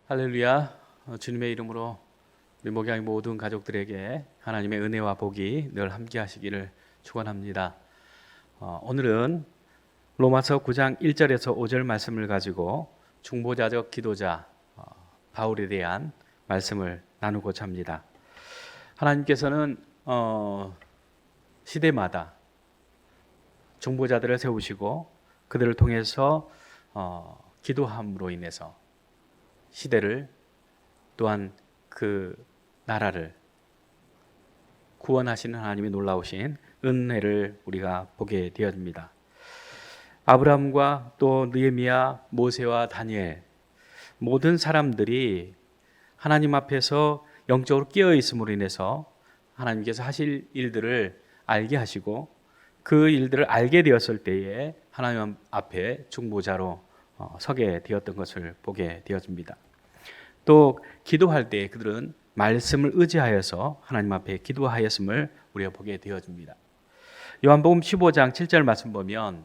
할렐루야. 주님의 이름으로 우리 목양의 모든 가족들에게 하나님의 은혜와 복이 늘 함께 하시기를 축원합니다. 오늘은 로마서 9장 1절에서 5절 말씀을 가지고 중보자적 기도자 바울에 대한 말씀을 나누고자 합니다. 하나님께서는 시대마다 중보자들을 세우시고 그들을 통해서 기도함으로 인해서 시대를 또한 그 나라를 구원하시는 하나님의 놀라우신 은혜를 우리가 보게 되었습니다. 아브라함과 또 느헤미야, 모세와 다니엘 모든 사람들이 하나님 앞에서 영적으로 깨어 있음으로 인해서 하나님께서 하실 일들을 알게 하시고 그 일들을 알게 되었을 때에 하나님 앞에 중보자로 서게 되었던 것을 보게 되었습니다. 또 기도할 때 그들은 말씀을 의지하여서 하나님 앞에 기도하였음을 우리가 보게 되어집니다. 요한복음 15장 7절 말씀 보면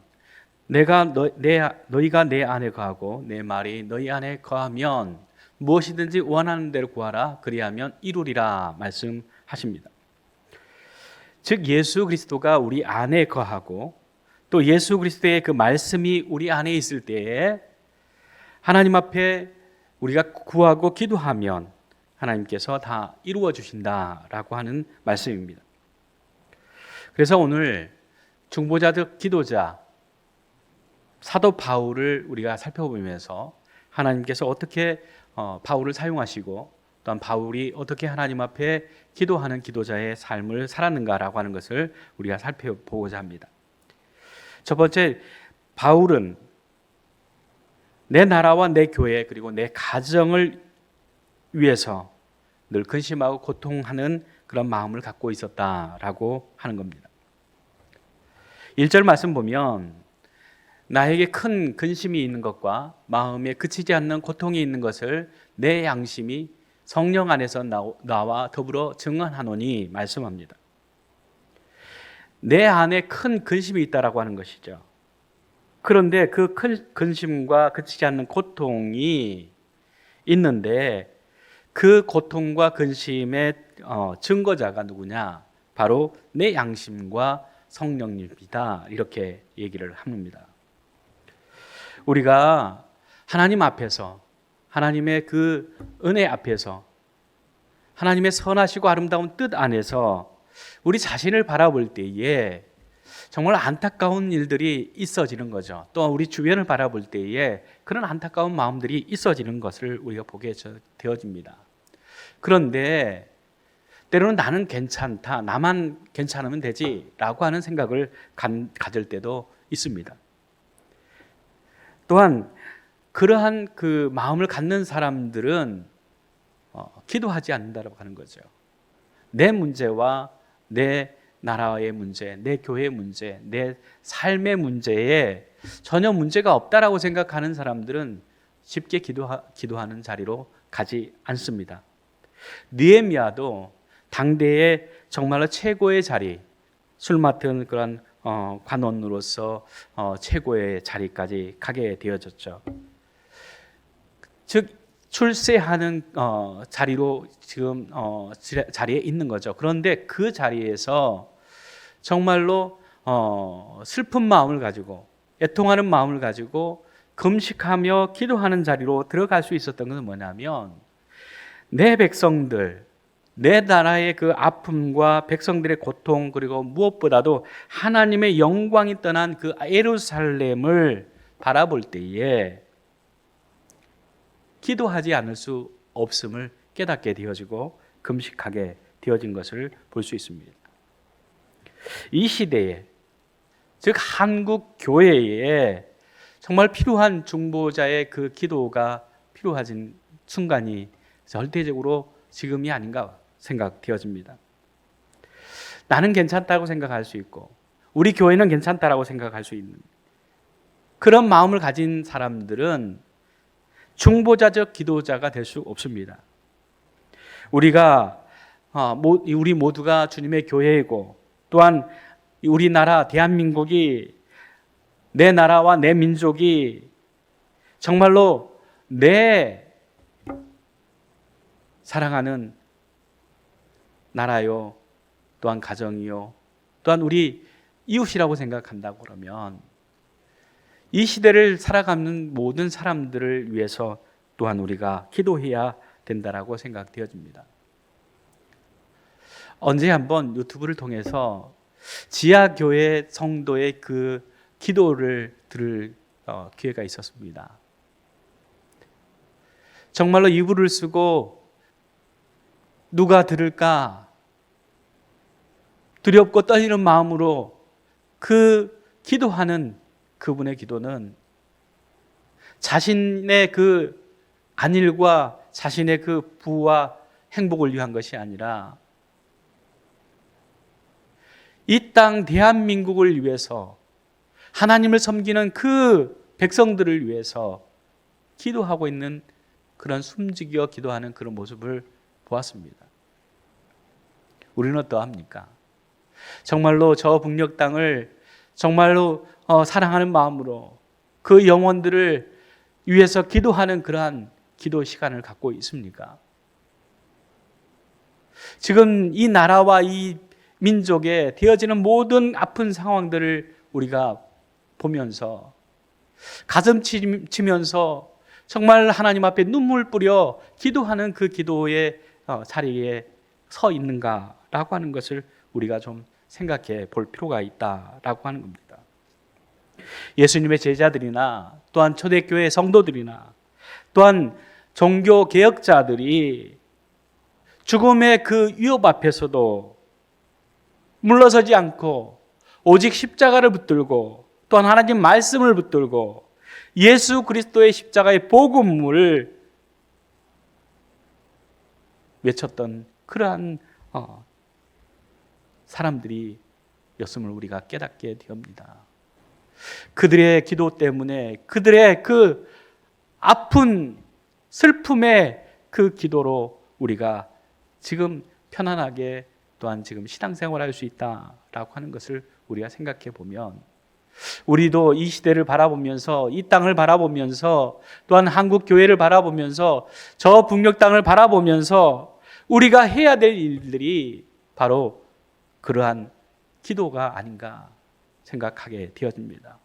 너희가 내 안에 거하고 내 말이 너희 안에 거하면 무엇이든지 원하는 대로 구하라 그리하면 이루리라 말씀하십니다. 즉 예수 그리스도가 우리 안에 거하고 또 예수 그리스도의 그 말씀이 우리 안에 있을 때에 하나님 앞에 우리가 구하고 기도하면 하나님께서 다 이루어 주신다라고 하는 말씀입니다. 그래서 오늘 중보자적 기도자 사도 바울을 우리가 살펴보면서 하나님께서 어떻게 바울을 사용하시고 또한 바울이 어떻게 하나님 앞에 기도하는 기도자의 삶을 살았는가라고 하는 것을 우리가 살펴보고자 합니다. 첫 번째, 바울은 내 나라와 내 교회 그리고 내 가정을 위해서 늘 근심하고 고통하는 그런 마음을 갖고 있었다라고 하는 겁니다. 1절 말씀 보면 나에게 큰 근심이 있는 것과 마음에 그치지 않는 고통이 있는 것을 내 양심이 성령 안에서 나와 더불어 증언하노니 말씀합니다. 내 안에 큰 근심이 있다라고 하는 것이죠. 그런데 그 큰 근심과 그치지 않는 고통이 있는데 그 고통과 근심의 증거자가 누구냐? 바로 내 양심과 성령님이다. 이렇게 얘기를 합니다. 우리가 하나님 앞에서 하나님의 그 은혜 앞에서 하나님의 선하시고 아름다운 뜻 안에서 우리 자신을 바라볼 때에 정말 안타까운 일들이 있어지는 거죠. 또 우리 주변을 바라볼 때에 그런 안타까운 마음들이 있어지는 것을 우리가 보게 되어집니다. 그런데 때로는 나는 괜찮다, 나만 괜찮으면 되지라고 하는 생각을 가질 때도 있습니다. 또한 그러한 그 마음을 갖는 사람들은 기도하지 않는다고 하는 거죠. 내 문제와 내 나라의 문제, 내 교회의 문제, 내 삶의 문제에 전혀 문제가 없다라고 생각하는 사람들은 쉽게 기도하는 자리로 가지 않습니다. 느헤미야도 당대의 정말로 최고의 자리, 술 맡은 그런 관원으로서 최고의 자리까지 가게 되어졌죠. 즉 출세하는 자리로 지금 자리에 있는 거죠. 그런데 그 자리에서 정말로 슬픈 마음을 가지고 애통하는 마음을 가지고 금식하며 기도하는 자리로 들어갈 수 있었던 것은 뭐냐면 내 백성들, 내 나라의 그 아픔과 백성들의 고통 그리고 무엇보다도 하나님의 영광이 떠난 그 예루살렘을 바라볼 때에 기도하지 않을 수 없음을 깨닫게 되어지고 금식하게 되어진 것을 볼 수 있습니다. 이 시대에 즉 한국 교회에 정말 필요한 중보자의 그 기도가 필요해진 순간이 절대적으로 지금이 아닌가 생각되어집니다. 나는 괜찮다고 생각할 수 있고 우리 교회는 괜찮다라고 생각할 수 있는 그런 마음을 가진 사람들은 중보자적 기도자가 될 수 없습니다. 우리 모두가 주님의 교회이고 또한 우리나라 대한민국이 내 나라와 내 민족이 정말로 내 사랑하는 나라요, 또한 가정이요, 또한 우리 이웃이라고 생각한다고 그러면 이 시대를 살아가는 모든 사람들을 위해서 또한 우리가 기도해야 된다라고 생각되어집니다. 언제 한번 유튜브를 통해서 지하교회 성도의 그 기도를 들을 기회가 있었습니다. 정말로 이불을 쓰고 누가 들을까 두렵고 떨리는 마음으로 그 기도하는 그분의 기도는 자신의 그 안일과 자신의 그 부와 행복을 위한 것이 아니라 이 땅 대한민국을 위해서 하나님을 섬기는 그 백성들을 위해서 기도하고 있는 그런 숨죽여 기도하는 그런 모습을 보았습니다. 우리는 어떠합니까? 정말로 저 북녘 땅을 정말로 사랑하는 마음으로 그 영혼들을 위해서 기도하는 그러한 기도 시간을 갖고 있습니까? 지금 이 나라와 이 민족에 되어지는 모든 아픈 상황들을 우리가 보면서 가슴 치면서 정말 하나님 앞에 눈물 뿌려 기도하는 그 기도의 자리에 서 있는가라고 하는 것을 우리가 좀 생각해 볼 필요가 있다라고 하는 겁니다. 예수님의 제자들이나 또한 초대교회 성도들이나 또한 종교 개혁자들이 죽음의 그 위협 앞에서도 물러서지 않고 오직 십자가를 붙들고 또한 하나님 말씀을 붙들고 예수 그리스도의 십자가의 복음을 외쳤던 그러한 사람들이 였음을 우리가 깨닫게 되옵니다. 그들의 기도 때문에 그들의 그 아픈 슬픔의 그 기도로 우리가 지금 편안하게 또한 지금 신앙생활할 수 있다라고 하는 것을 우리가 생각해 보면 우리도 이 시대를 바라보면서 이 땅을 바라보면서 또한 한국 교회를 바라보면서 저 북녘 땅을 바라보면서 우리가 해야 될 일들이 바로 그러한 기도가 아닌가 생각하게 되어집니다.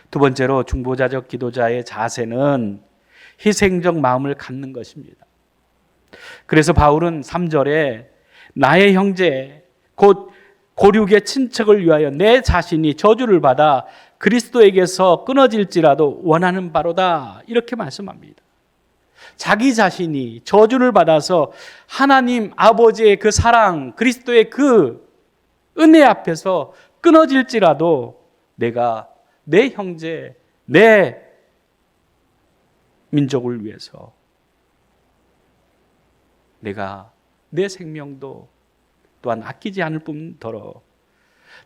두 번째로 중보자적 기도자의 자세는 희생적 마음을 갖는 것입니다. 그래서 바울은 3절에 나의 형제 곧 고륙의 친척을 위하여 내 자신이 저주를 받아 그리스도에게서 끊어질지라도 원하는 바로다 이렇게 말씀합니다. 자기 자신이 저주를 받아서 하나님 아버지의 그 사랑 그리스도의 그 은혜 앞에서 끊어질지라도 내가 내 형제 내 민족을 위해서 내가 내 생명도 또한 아끼지 않을 뿐더러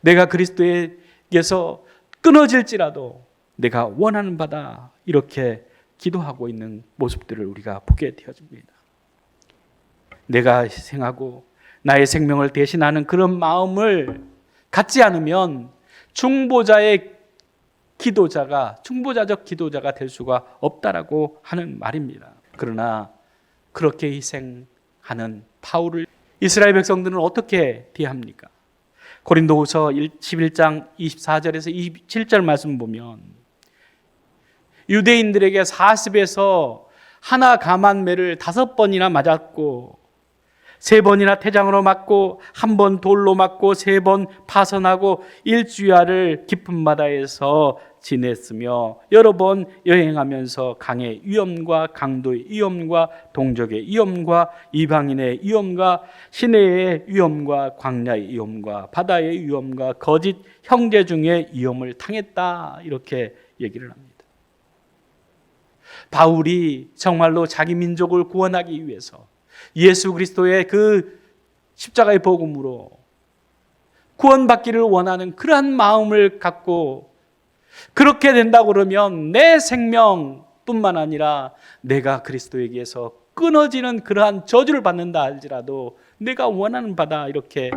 내가 그리스도에게서 끊어질지라도 내가 원하는 바다 이렇게 기도하고 있는 모습들을 우리가 보게 되어집니다. 내가 희생하고 나의 생명을 대신하는 그런 마음을 갖지 않으면 중보자적 기도자가 될 수가 없다라고 하는 말입니다. 그러나 그렇게 희생하는 바울을 이스라엘 백성들은 어떻게 대합니까? 고린도후서 11장 24절에서 27절 말씀 보면 유대인들에게 사습에서 하나 감한 매를 5번이나 맞았고 3번이나 태장으로 맞고 1번 돌로 맞고 3번 파선하고 일주야를 깊은 바다에서 지냈으며 여러 번 여행하면서 강의 위험과 강도의 위험과 동족의 위험과 이방인의 위험과 시내의 위험과 광야의 위험과 바다의 위험과 거짓 형제 중에 위험을 당했다 이렇게 얘기를 합니다. 바울이 정말로 자기 민족을 구원하기 위해서 예수 그리스도의 그 십자가의 복음으로 구원받기를 원하는 그러한 마음을 갖고 그렇게 된다고 그러면 내 생명뿐만 아니라 내가 그리스도에게서 끊어지는 그러한 저주를 받는다 할지라도 내가 원하는 바다 이렇게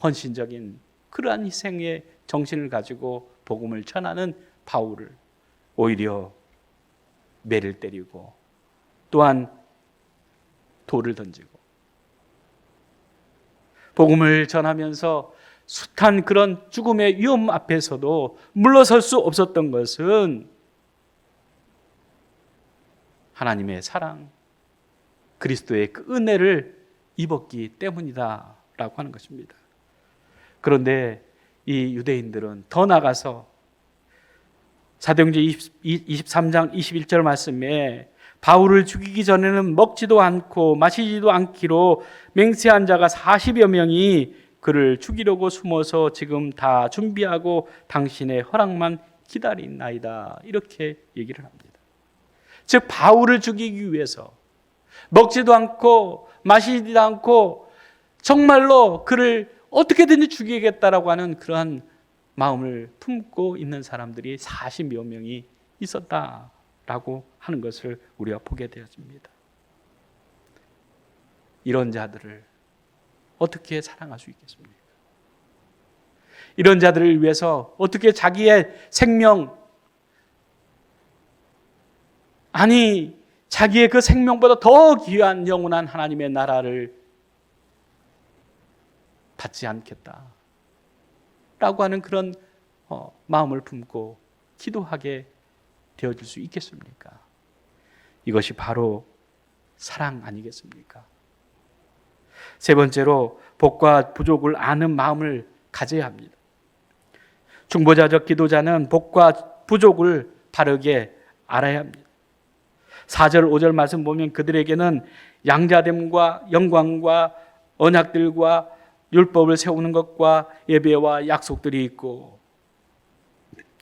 헌신적인 그러한 희생의 정신을 가지고 복음을 전하는 바울을 오히려 매를 때리고 또한 돌을 던지고 복음을 전하면서 숱한 그런 죽음의 위험 앞에서도 물러설 수 없었던 것은 하나님의 사랑, 그리스도의 그 은혜를 입었기 때문이다라고 하는 것입니다. 그런데 이 유대인들은 더 나가서 사도행전 23장 21절 말씀에 바울을 죽이기 전에는 먹지도 않고 마시지도 않기로 맹세한 자가 40여 명이 그를 죽이려고 숨어서 지금 다 준비하고 당신의 허락만 기다린나이다. 이렇게 얘기를 합니다. 즉 바울을 죽이기 위해서 먹지도 않고 마시지도 않고 정말로 그를 어떻게든지 죽이겠다라고 하는 그러한 마음을 품고 있는 사람들이 40여 명이 있었다라고 하는 것을 우리가 보게 되어집니다. 이런 자들을 어떻게 사랑할 수 있겠습니까? 이런 자들을 위해서 어떻게 자기의 생명, 아니 자기의 그 생명보다 더 귀한 영원한 하나님의 나라를 받지 않겠다 라고 하는 그런 마음을 품고 기도하게 되어질 수 있겠습니까? 이것이 바로 사랑 아니겠습니까? 세 번째로 복과 부족을 아는 마음을 가져야 합니다. 중보자적 기도자는 복과 부족을 바르게 알아야 합니다. 4절 5절 말씀 보면 그들에게는 양자됨과 영광과 언약들과 율법을 세우는 것과 예배와 약속들이 있고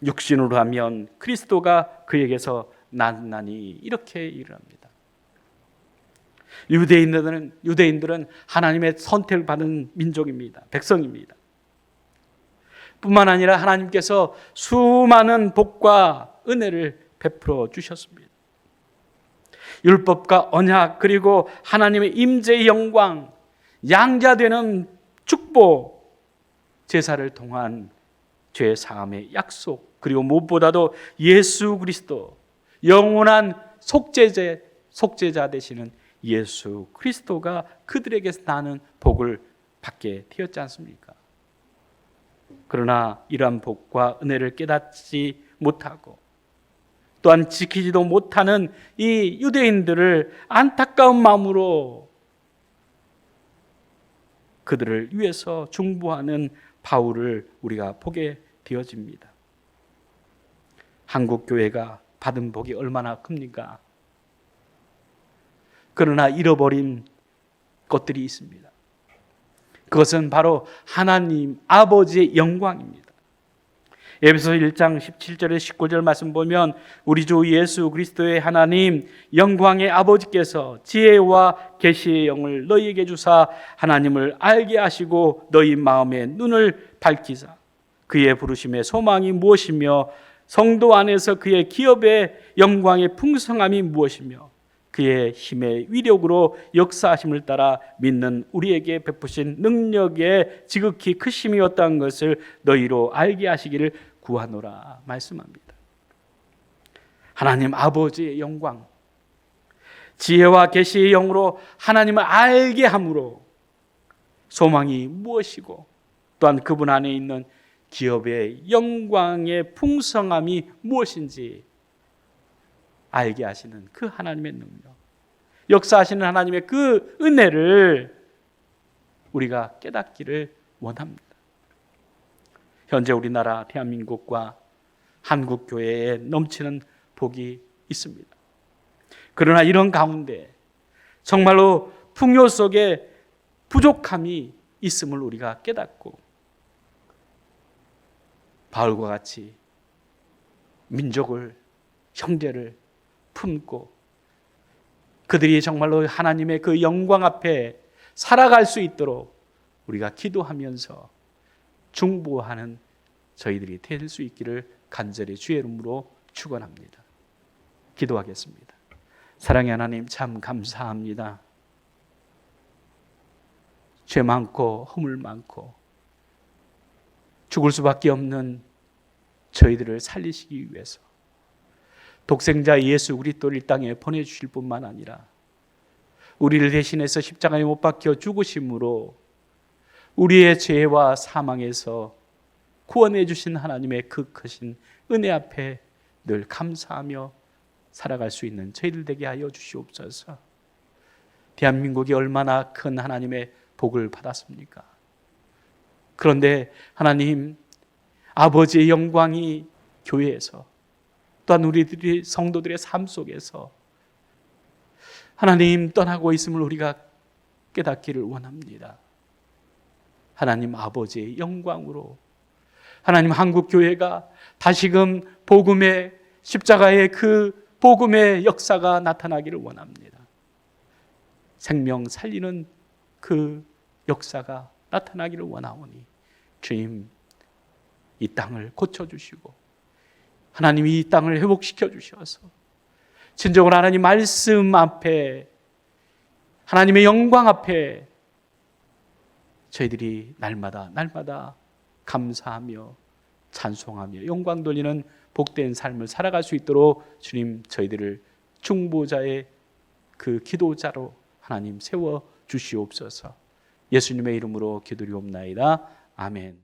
육신으로 하면 그리스도가 그에게서 나나니 이렇게 얘기를 합니다. 유대인들은 하나님의 선택을 받은 민족입니다. 백성입니다. 뿐만 아니라 하나님께서 수많은 복과 은혜를 베풀어 주셨습니다. 율법과 언약 그리고 하나님의 임재의 영광, 양자되는 축복, 제사를 통한 죄 사함의 약속, 그리고 무엇보다도 예수 그리스도, 영원한 속죄자 되시는 예수 그리스도가 그들에게서 나는 복을 받게 되었지 않습니까? 그러나 이러한 복과 은혜를 깨닫지 못하고 또한 지키지도 못하는 이 유대인들을 안타까운 마음으로 그들을 위해서 중보하는 바울을 우리가 보게 되어집니다. 한국 교회가 받은 복이 얼마나 큽니까? 그러나 잃어버린 것들이 있습니다. 그것은 바로 하나님 아버지의 영광입니다. 에베소서 1장 17절에 19절 말씀 보면 우리 주 예수 그리스도의 하나님 영광의 아버지께서 지혜와 계시의 영을 너희에게 주사 하나님을 알게 하시고 너희 마음의 눈을 밝히사 그의 부르심의 소망이 무엇이며 성도 안에서 그의 기업의 영광의 풍성함이 무엇이며 그의 힘의 위력으로 역사하심을 따라 믿는 우리에게 베푸신 능력의 지극히 크심이 어떠한 것을 너희로 알게 하시기를 구하노라 말씀합니다. 하나님 아버지의 영광, 지혜와 계시의 영으로 하나님을 알게 함으로 소망이 무엇이고 또한 그분 안에 있는 기업의 영광의 풍성함이 무엇인지 알게 하시는 그 하나님의 능력, 역사하시는 하나님의 그 은혜를 우리가 깨닫기를 원합니다. 현재 우리나라 대한민국과 한국 교회에 넘치는 복이 있습니다. 그러나 이런 가운데 정말로 풍요 속에 부족함이 있음을 우리가 깨닫고 바울과 같이 민족을, 형제를 품고 그들이 정말로 하나님의 그 영광 앞에 살아갈 수 있도록 우리가 기도하면서 중보하는 저희들이 될 수 있기를 간절히 주의 이름으로 축원합니다. 기도하겠습니다. 사랑의 하나님 참 감사합니다. 죄 많고 허물 많고 죽을 수밖에 없는 저희들을 살리시기 위해서 독생자 예수 그리스도를 이 땅에 보내주실 뿐만 아니라 우리를 대신해서 십자가에 못 박혀 죽으심으로 우리의 죄와 사망에서 구원해 주신 하나님의 그 크신 은혜 앞에 늘 감사하며 살아갈 수 있는 저희들 되게 하여 주시옵소서. 대한민국이 얼마나 큰 하나님의 복을 받았습니까? 그런데 하나님, 아버지의 영광이 교회에서 또한 우리들이 성도들의 삶 속에서 하나님 떠나고 있음을 우리가 깨닫기를 원합니다. 하나님 아버지의 영광으로 하나님 한국교회가 다시금 복음의 십자가의 그 복음의 역사가 나타나기를 원합니다. 생명 살리는 그 역사가 나타나기를 원하오니 주님, 이 땅을 고쳐주시고 하나님이 이 땅을 회복시켜 주셔서 진정으로 하나님 말씀 앞에, 하나님의 영광 앞에 저희들이 날마다 감사하며 찬송하며 영광 돌리는 복된 삶을 살아갈 수 있도록 주님, 저희들을 중보자의 그 기도자로 하나님 세워 주시옵소서. 예수님의 이름으로 기도리옵나이다. 아멘.